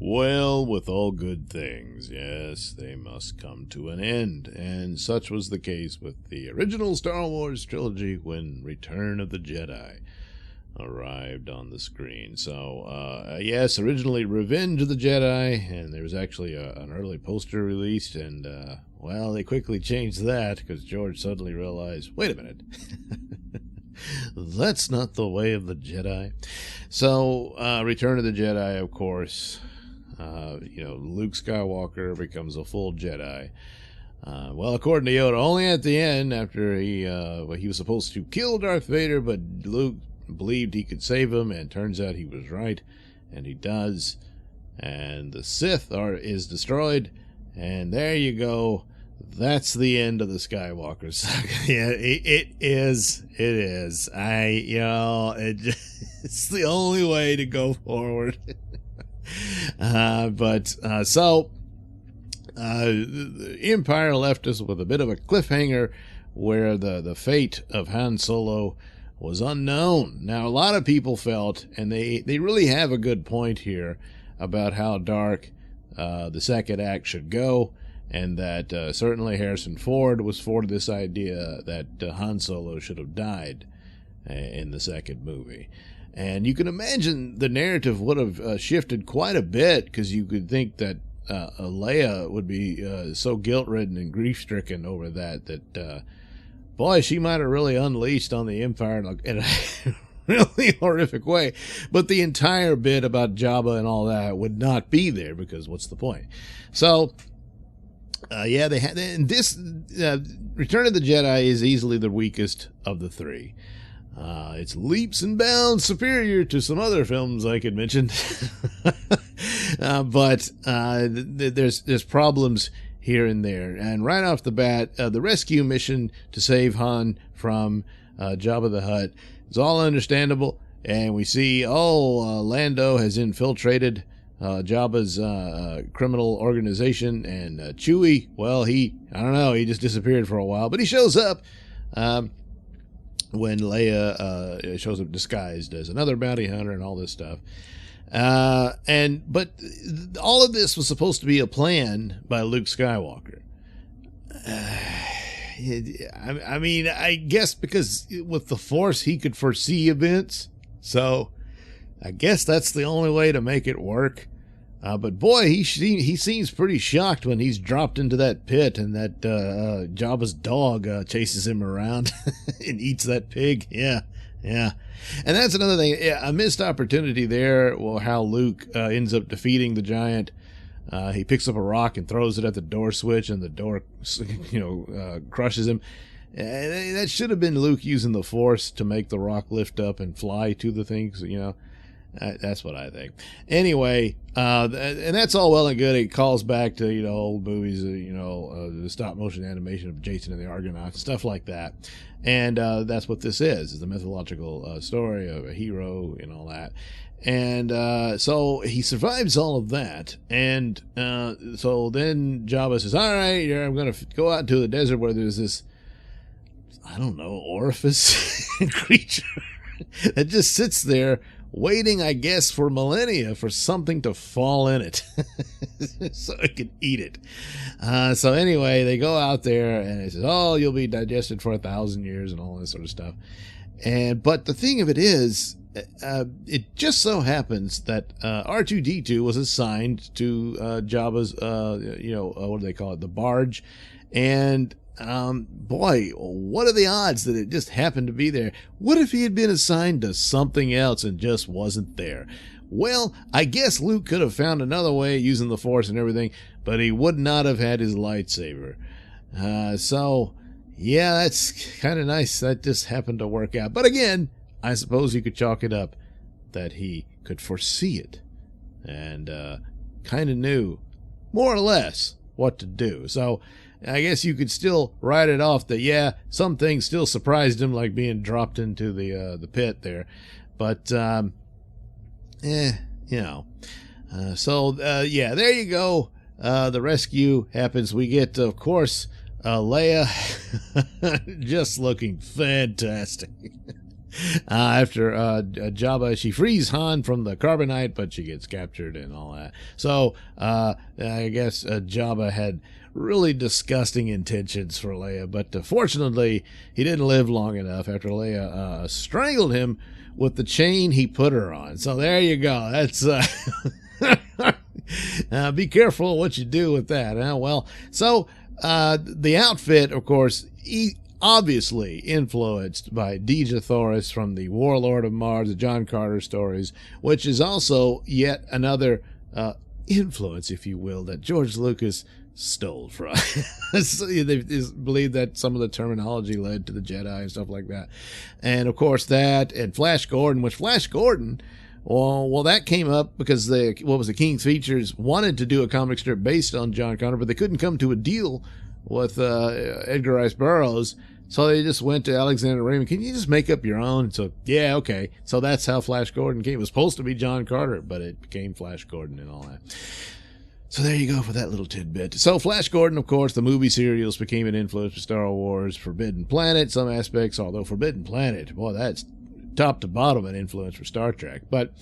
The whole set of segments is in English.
Well, with all good things, yes, they must come to an end, and such was the case with the original Star Wars trilogy when Return of the Jedi arrived on the screen. So, yes, originally Revenge of the Jedi, and there was actually an early poster released, and, well, they quickly changed that because George suddenly realized, wait a minute, that's not the way of the Jedi. So, Return of the Jedi, of course, Luke Skywalker becomes a full Jedi. Well, according to Yoda, only at the end, after he was supposed to kill Darth Vader, but Luke believed he could save him, and turns out he was right, and he does. And the Sith is destroyed, and there you go. That's the end of the Skywalker saga. Yeah, it is. It is. It's the only way to go forward. The Empire left us with a bit of a cliffhanger where the fate of Han Solo was unknown. Now, a lot of people felt, and they really have a good point here, about how dark the second act should go, and that certainly Harrison Ford was for this idea that Han Solo should have died in the second movie. And you can imagine the narrative would have shifted quite a bit, because you could think that Leia would be so guilt-ridden and grief-stricken over that boy, she might have really unleashed on the Empire in a really horrific way. But the entire bit about Jabba and all that would not be there, because what's the point? So, they had, and this Return of the Jedi is easily the weakest of the three. It's leaps and bounds superior to some other films I could mention. But there's problems here and there. And right off the bat, the rescue mission to save Han from Jabba the Hutt is all understandable. And we see, Lando has infiltrated Jabba's criminal organization. And Chewie, well, he just disappeared for a while. But he shows up when Leia shows up disguised as another bounty hunter and all this stuff. But all of this was supposed to be a plan by Luke Skywalker. I guess because with the Force he could foresee events, so I guess that's the only way to make it work. But boy, he seems pretty shocked when he's dropped into that pit and that Jabba's dog chases him around and eats that pig. Yeah. And that's another thing, a missed opportunity there. Well, how Luke ends up defeating the giant. He picks up a rock and throws it at the door switch, and the door, crushes him. That should have been Luke using the Force to make the rock lift up and fly to the things, That's what I think. Anyway, and that's all well and good. It calls back to, old movies, the stop motion animation of Jason and the Argonauts, stuff like that. And that's what this is the mythological story of a hero and all that. And so he survives all of that. And so then Jabba says, all right, I'm going to go out into the desert where there's this, I don't know, orifice creature that just sits there waiting, I guess, for millennia for something to fall in it so it can eat it. So anyway, they go out there and it says, you'll be digested for 1,000 years and all this sort of stuff. But the thing of it is, it just so happens that R2-D2 was assigned to Jabba's, what do they call it, the barge. And boy, what are the odds that it just happened to be there? What if he had been assigned to something else and just wasn't there? Well, I guess Luke could have found another way using the Force and everything, but he would not have had his lightsaber. So, yeah, that's kind of nice. That just happened to work out. But again, I suppose you could chalk it up that he could foresee it and kind of knew, more or less, what to do. So, I guess you could still write it off that, some things still surprised him, like being dropped into the pit there. But, so, there you go. The rescue happens. We get, of course, Leia just looking fantastic. After Jabba, she frees Han from the carbonite, but she gets captured and all that. So I guess Jabba had really disgusting intentions for Leia, but fortunately he didn't live long enough after Leia strangled him with the chain he put her on. So there you go. That's be careful what you do with that. Well, so the outfit, of course, obviously influenced by Dejah Thoris from the Warlord of Mars, the John Carter stories, which is also yet another influence, if you will, that George Lucas stole from. So they believe that some of the terminology led to the Jedi and stuff like that. And of course that, and Flash Gordon, which Flash Gordon, well, that came up because the King's Features wanted to do a comic strip based on John Connor, but they couldn't come to a deal with Edgar Rice Burroughs, so they just went to Alexander Raymond. Can you just make up your own? So yeah, okay. So that's how Flash Gordon came. It was supposed to be John Carter, but it became Flash Gordon and all that. So there you go for that little tidbit. So Flash Gordon, of course, the movie serials became an influence for Star Wars, Forbidden Planet, some aspects, although Forbidden Planet, boy, that's top to bottom an influence for Star Trek. But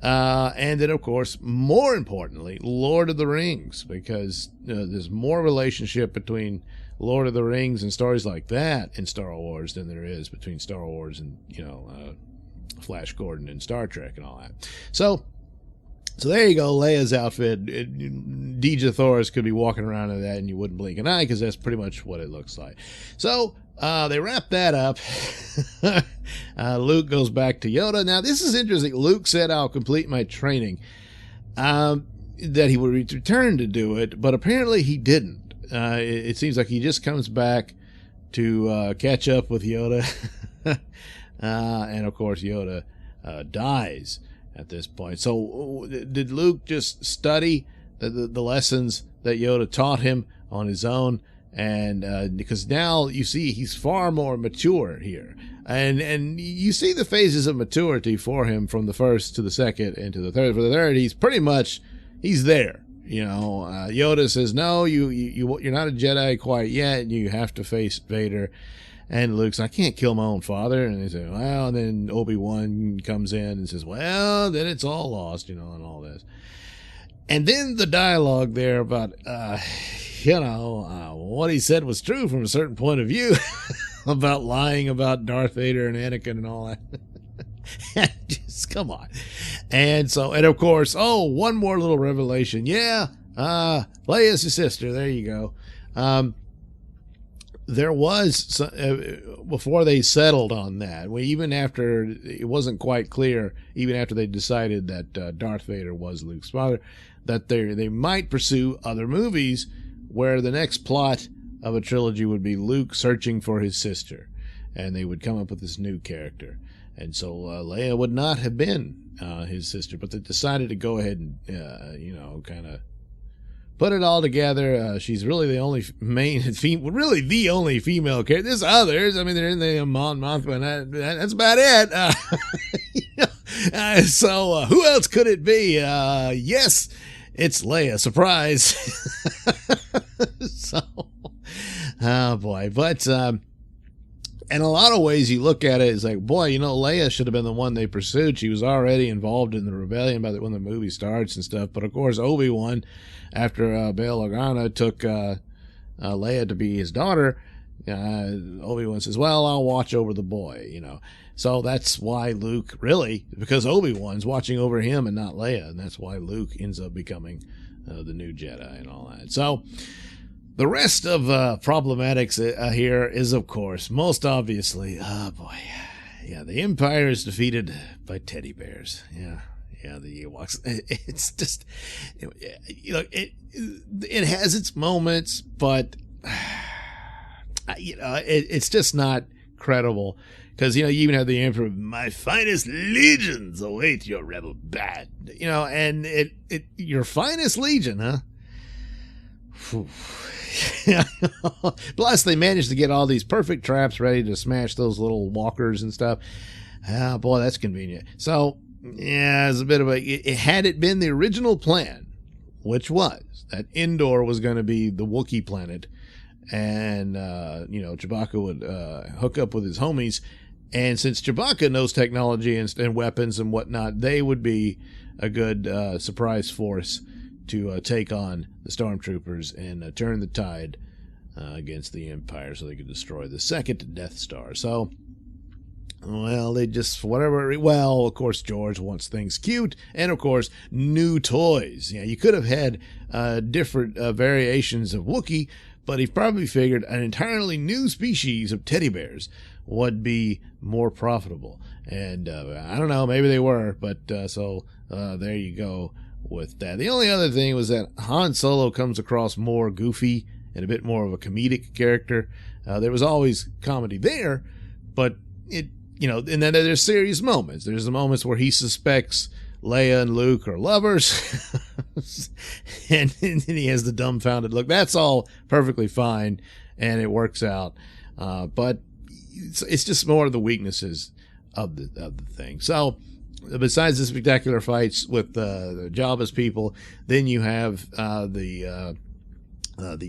and then, of course, more importantly, Lord of the Rings, because there's more relationship between Lord of the Rings and stories like that in Star Wars than there is between Star Wars and, Flash Gordon and Star Trek and all that. So there you go, Leia's outfit. Dejah Thoris could be walking around in that and you wouldn't blink an eye, because that's pretty much what it looks like. So they wrap that up. Luke goes back to Yoda. Now, this is interesting. Luke said, I'll complete my training. That he would return to do it, but apparently he didn't. It seems like he just comes back to catch up with Yoda. And, of course, Yoda dies at this point. So did Luke just study the lessons that Yoda taught him on his own? And because now you see he's far more mature here, and you see the phases of maturity for him from the first to the second and to the third. For the third, he's there. Yoda says, no, you're not a Jedi quite yet. You have to face Vader. And Luke's, I can't kill my own father. And they say, well, and then Obi-Wan comes in and says, well, then it's all lost, and all this. And then the dialogue there about, what he said was true from a certain point of view about lying about Darth Vader and Anakin and all that. Just come on. And of course, one more little revelation. Yeah, Leia's his sister. There you go. There was, before they settled on that, even after it wasn't quite clear, even after they decided that Darth Vader was Luke's father, that they might pursue other movies where the next plot of a trilogy would be Luke searching for his sister, and they would come up with this new character. And so Leia would not have been his sister, but they decided to go ahead and, kind of put it all together. She's really the only the only female character. There's others. I mean, they're in the Mon Mothma, and that's about it. So who else could it be? Yes, it's Leia. Surprise. So, oh boy. But in a lot of ways, you look at it, it's like, boy, Leia should have been the one they pursued. She was already involved in the rebellion when the movie starts and stuff. But of course, Obi-Wan, after Bail Organa took Leia to be his daughter, Obi-Wan says, well, I'll watch over the boy, So that's why Luke, really, because Obi-Wan's watching over him and not Leia, and that's why Luke ends up becoming the new Jedi and all that. So the rest of problematics here is, of course, most obviously, the Empire is defeated by teddy bears. Yeah, the Ewoks. It's just, it has its moments, but it's just not credible. Because, you even have the Emperor, my finest legions await your rebel band. And your finest legion, huh? Plus, they managed to get all these perfect traps ready to smash those little walkers and stuff. Ah, boy, that's convenient. So, yeah, it's a bit of had it been the original plan, which was that Endor was going to be the Wookiee planet, and, Chewbacca would hook up with his homies And since Chewbacca knows technology and weapons and whatnot, they would be a good surprise force to take on the Stormtroopers and turn the tide against the Empire so they could destroy the second Death Star. So, well, they just, whatever, well, of course, George wants things cute, and of course, new toys. You could have had different variations of Wookiee, but he probably figured an entirely new species of teddy bears would be more profitable. And I don't know, maybe they were, but so there you go with that. The only other thing was that Han Solo comes across more goofy and a bit more of a comedic character. There was always comedy there, but it, and then there's serious moments. There's the moments where he suspects Leia and Luke are lovers, and he has the dumbfounded look. That's all perfectly fine, and it works out. But it's just more of the weaknesses of the thing. So, besides the spectacular fights with the Jabba's people, then you have the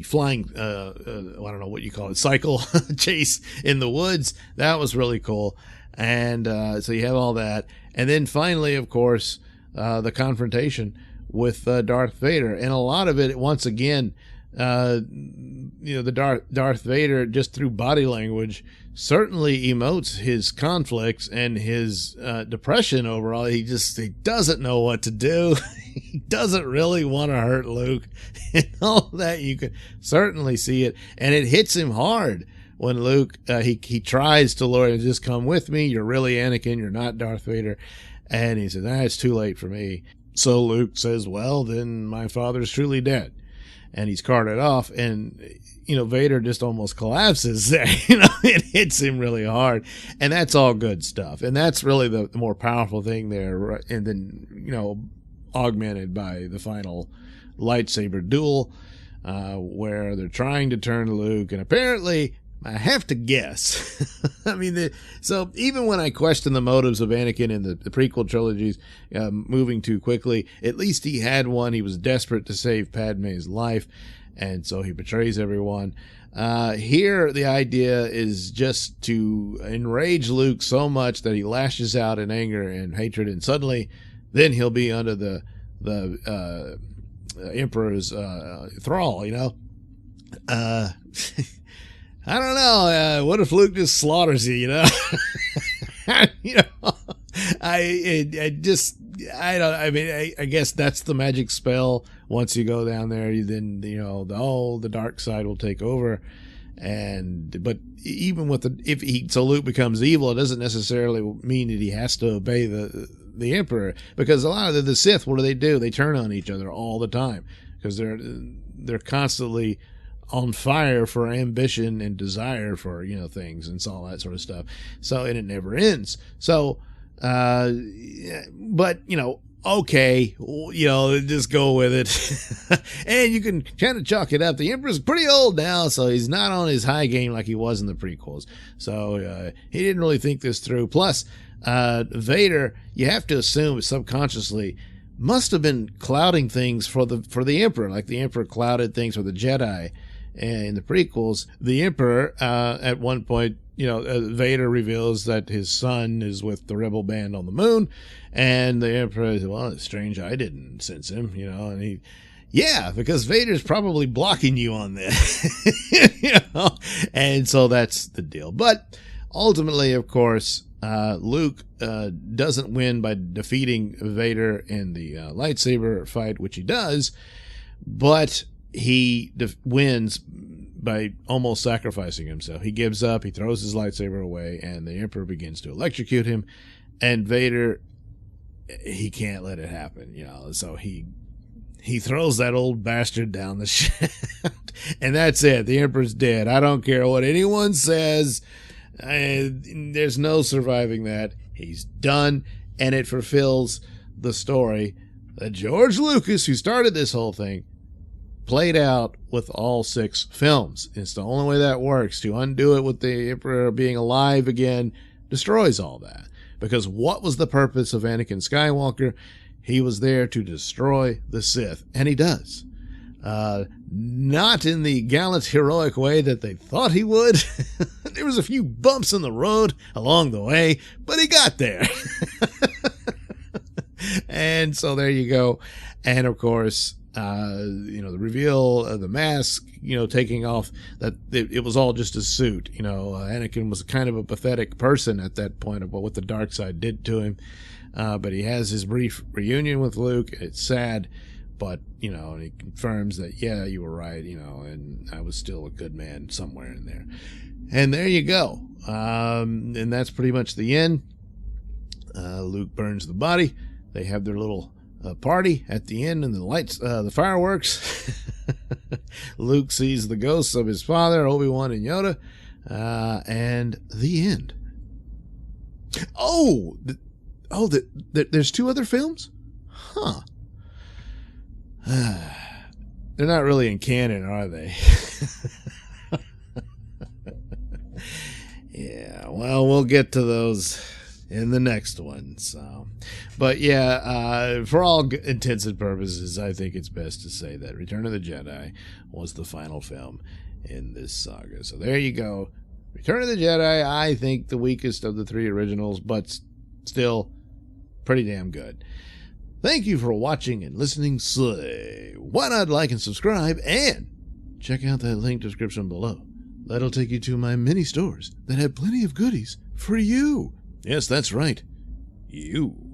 flying, I don't know what you call it, cycle chase in the woods. That was really cool. And so you have all that. And then finally, of course, the confrontation with Darth Vader. And a lot of it, once again, the Darth Vader, just through body language, certainly emotes his conflicts and his depression overall. He doesn't know what to do. He doesn't really want to hurt Luke and all that. You can certainly see it, and it hits him hard when Luke he tries to lure him, just come with me. You're really Anakin. You're not Darth Vader. And he says, it's too late for me. So Luke says, well, then my father's truly dead. And he's carted off, and Vader just almost collapses there. It hits him really hard, and that's all good stuff. And that's really the more powerful thing there. And then augmented by the final lightsaber duel, where they're trying to turn Luke, and apparently, I have to guess. So even when I question the motives of Anakin in the prequel trilogies moving too quickly, at least he had one. He was desperate to save Padme's life, and so he betrays everyone. Here, the idea is just to enrage Luke so much that he lashes out in anger and hatred, and suddenly, then he'll be under the Emperor's thrall. I don't know. What if Luke just slaughters you? I guess that's the magic spell. Once you go down there, then the dark side will take over. But even with so Luke becomes evil, it doesn't necessarily mean that he has to obey the Emperor, because a lot of the Sith, what do? They turn on each other all the time because they're constantly on fire for ambition and desire for things and all that sort of stuff. So, and it never ends. So but okay, just go with it. And you can kind of chalk it up. The Emperor's pretty old now, so he's not on his high game like he was in the prequels. So he didn't really think this through. Plus Vader, you have to assume subconsciously, must have been clouding things for the Emperor, like the Emperor clouded things for the Jedi. And in the prequels, the Emperor, at one point, Vader reveals that his son is with the rebel band on the moon, and the Emperor says, well, it's strange, I didn't sense him, and because Vader's probably blocking you on this, and so that's the deal. But ultimately, of course, Luke doesn't win by defeating Vader in the lightsaber fight, which he does, but he wins by almost sacrificing himself. He gives up, he throws his lightsaber away, and the Emperor begins to electrocute him, and Vader, he can't let it happen, so he throws that old bastard down the shaft, and that's it. The Emperor's dead. I don't care what anyone says. There's no surviving that. He's done, and it fulfills the story that George Lucas, who started this whole thing, played out with all 6 films. It's the only way that works. To undo it with the Emperor being alive again destroys all that. Because what was the purpose of Anakin Skywalker? He was there to destroy the Sith, and he does. Not in the gallant, heroic way that they thought he would. There was a few bumps in the road along the way, but he got there. And so there you go. And of course, the reveal of the mask, taking off, that it was all just a suit. Anakin was kind of a pathetic person at that point about what the dark side did to him. But he has his brief reunion with Luke. It's sad, but, he confirms that, yeah, you were right, and I was still a good man somewhere in there. And there you go. And that's pretty much the end. Luke burns the body. They have their little party at the end, and the lights, the fireworks. Luke sees the ghosts of his father, Obi-Wan and Yoda, and the end. There's 2 other films? Huh. They're not really in canon, are they? Yeah, well, we'll get to those in the next one. So, but yeah, for all intents and purposes, I think it's best to say that Return of the Jedi was the final film in this saga. So there you go. Return of the Jedi, I think the weakest of the 3 originals, but still pretty damn good. Thank you for watching and listening. Slay. Why not like and subscribe, and check out that link description below. That'll take you to my mini stores that have plenty of goodies for you. Yes, that's right. You.